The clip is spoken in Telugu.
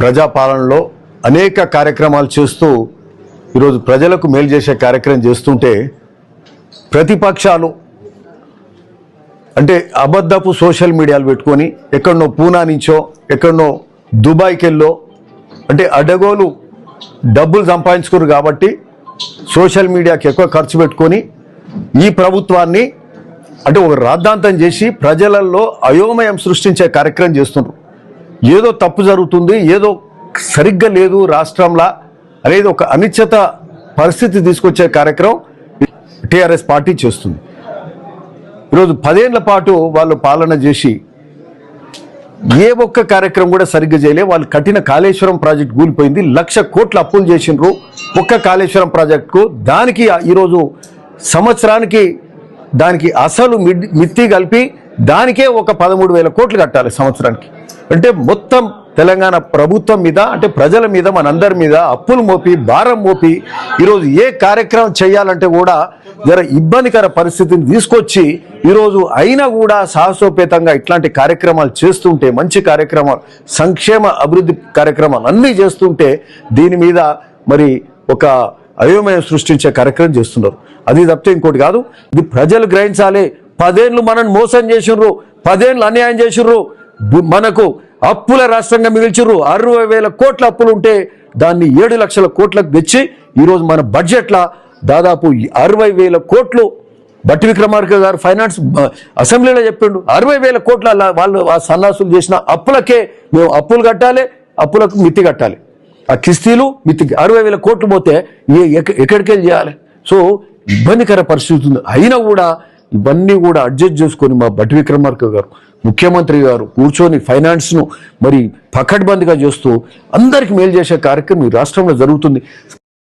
ప్రజాపాలనలో అనేక కార్యక్రమాలు చేస్తూ ఈరోజు ప్రజలకు మేలు చేసే కార్యక్రమం చేస్తుంటే ప్రతిపక్షాలు అంటే అబద్ధపు సోషల్ మీడియాలు పెట్టుకొని ఎక్కడనో పూనా నుంచో ఎక్కడనో దుబాయ్కి వెళ్ళో అంటే అడ్డగోలు డబ్బులు సంపాదించుకోరు కాబట్టి సోషల్ మీడియాకి ఎక్కువ ఖర్చు పెట్టుకొని ఈ ప్రభుత్వాన్ని అంటే ఒక రాద్ధాంతం చేసి ప్రజలలో అయోమయం సృష్టించే కార్యక్రమం చేస్తున్నారు. ఏదో తప్పు జరుగుతుంది, ఏదో సరిగ్గా లేదు రాష్ట్రంలో అనేది ఒక అనిశ్చిత పరిస్థితి తీసుకొచ్చే కార్యక్రమం టీఆర్ఎస్ పార్టీ చేస్తుంది. ఈరోజు 10 ఏళ్ల పాటు వాళ్ళు పాలన చేసి ఏ ఒక్క కార్యక్రమం కూడా సరిగ్గా చేయలే. వాళ్ళు కట్టిన కాళేశ్వరం ప్రాజెక్ట్ కూలిపోయింది, 1,00,000 కోట్ల అప్పులు చేసిండ్రు ఒక్క కాళేశ్వరం ప్రాజెక్టుకు. దానికి ఈరోజు సంవత్సరానికి దానికి అసలు మిత్తి కలిపి దానికే ఒక 13,000 కోట్లు కట్టాలి సంవత్సరానికి. అంటే మొత్తం తెలంగాణ ప్రభుత్వం మీద అంటే ప్రజల మీద మనందరి మీద అప్పులు మోపి భారం మోపి ఈరోజు ఏ కార్యక్రమం చేయాలంటే కూడా జర ఇబ్బందికర పరిస్థితిని తీసుకొచ్చి ఈరోజు అయినా కూడా సాహసోపేతంగా ఇట్లాంటి కార్యక్రమాలు చేస్తుంటే, మంచి కార్యక్రమాలు సంక్షేమ అభివృద్ధి కార్యక్రమాలు అన్నీ చేస్తుంటే దీని మీద మరి ఒక అయోమయం సృష్టించే కార్యక్రమం చేస్తున్నారు. అది తప్పితే ఇంకోటి కాదు. ఇది ప్రజలు గ్రహించాలి. 10 ఏళ్ళు మనల్ని మోసం చేసిర్రు, 10 ఏళ్ళు అన్యాయం చేసిర్రు, మనకు అప్పుల రాష్ట్రంగా మిగిల్చిర్రు. 60,000 కోట్ల అప్పులు ఉంటే దాన్ని 7 లక్షల కోట్లకు తెచ్చి ఈరోజు మన బడ్జెట్లో దాదాపు 60,000 కోట్లు బట్టి విక్రమార్క గారు ఫైనాన్స్ అసెంబ్లీలో చెప్పిండు. 60,000 కోట్ల వాళ్ళు ఆ సన్నాసులు చేసిన అప్పులకే మేము అప్పులు కట్టాలి, అప్పులకు మిత్తి కట్టాలి. ఆ కిస్తీలు మిత్తికి 60,000 కోట్లు పోతే ఎక్కడికి వెళ్ళి చేయాలి? సో ఇబ్బందికర పరిస్థితి ఉంది. అయినా కూడా ఇవన్నీ కూడా అడ్జస్ట్ చేసుకొని మా బట్టి విక్రమార్క గారు ముఖ్యమంత్రి గారు కూర్చొని ఫైనాన్స్ను మరి పకడ్బందీగా చేస్తూ అందరికి మేలు చేసే కార్యక్రమం ఈ రాష్ట్రంలో జరుగుతుంది.